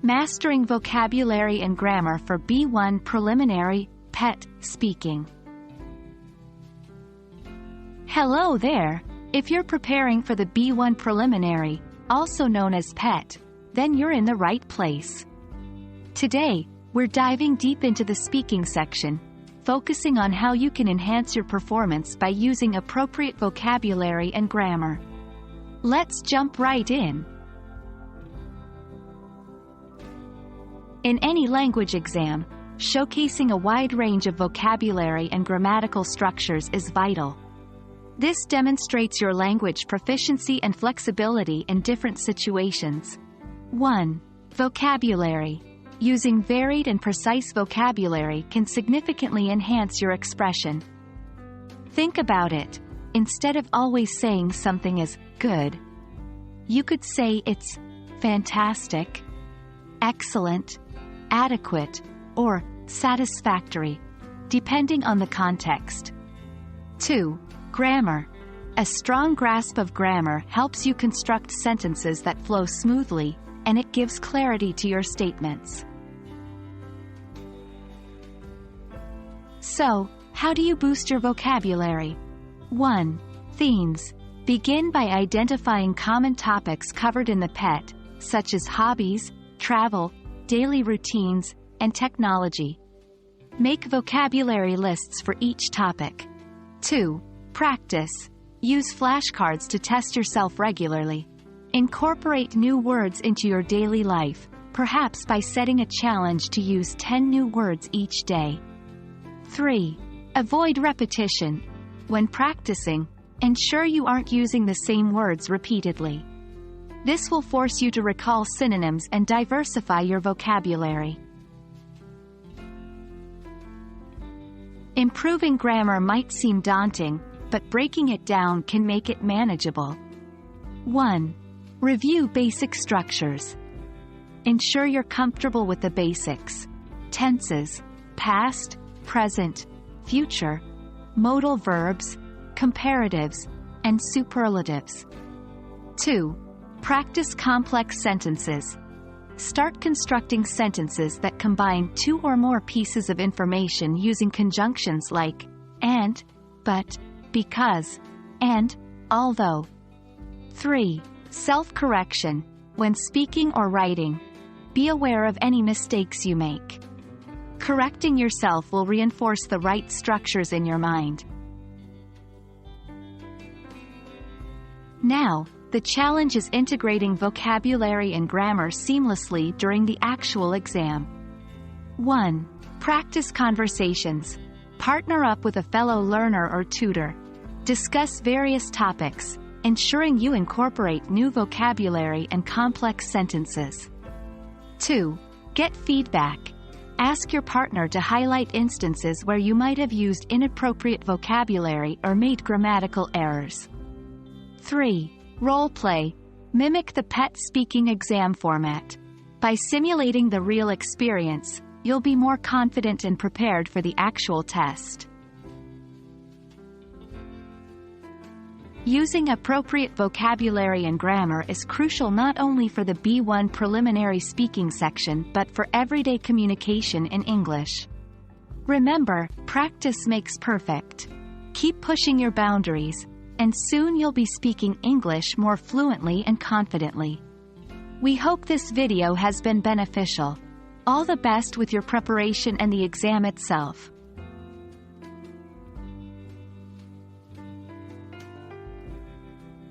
Mastering Vocabulary and Grammar for B1 Preliminary, PET, Speaking. Hello there! If you're preparing for the B1 Preliminary, also known as PET, then you're in the right place. Today, we're diving deep into the speaking section, focusing on how you can enhance your performance by using appropriate vocabulary and grammar. Let's jump right in. In any language exam, showcasing a wide range of vocabulary and grammatical structures is vital. This demonstrates your language proficiency and flexibility in different situations. 1. Vocabulary. Using varied and precise vocabulary can significantly enhance your expression. Think about it. Instead of always saying something is good, you could say it's fantastic, excellent, adequate, or satisfactory, depending on the context. 2. Grammar. A strong grasp of grammar helps you construct sentences that flow smoothly, and it gives clarity to your statements. So, how do you boost your vocabulary? 1. Themes. Begin by identifying common topics covered in the PET, such as hobbies, travel, daily routines, and technology. Make vocabulary lists for each topic. 2. Practice. Use flashcards to test yourself regularly. Incorporate new words into your daily life, perhaps by setting a challenge to use 10 new words each day. 3. Avoid repetition. When practicing, ensure you aren't using the same words repeatedly. This will force you to recall synonyms and diversify your vocabulary. Improving grammar might seem daunting, but breaking it down can make it manageable. 1. Review basic structures. Ensure you're comfortable with the basics: tenses, past, present, future, modal verbs, comparatives, and superlatives. 2. Practice complex sentences. Start constructing sentences that combine two or more pieces of information using conjunctions like and, but, because, and, although. 3. Self-correction. When speaking or writing, be aware of any mistakes you make. Correcting yourself will reinforce the right structures in your mind. Now, the challenge is integrating vocabulary and grammar seamlessly during the actual exam. 1. Practice conversations. Partner up with a fellow learner or tutor. Discuss various topics, ensuring you incorporate new vocabulary and complex sentences. 2. Get feedback. Ask your partner to highlight instances where you might have used inappropriate vocabulary or made grammatical errors. 3. Role play. Mimic the PET speaking exam format. By simulating the real experience, you'll be more confident and prepared for the actual test. Using appropriate vocabulary and grammar is crucial not only for the B1 preliminary speaking section but for everyday communication in English. Remember, practice makes perfect. Keep pushing your boundaries, and soon you'll be speaking English more fluently and confidently. We hope this video has been beneficial. All the best with your preparation and the exam itself.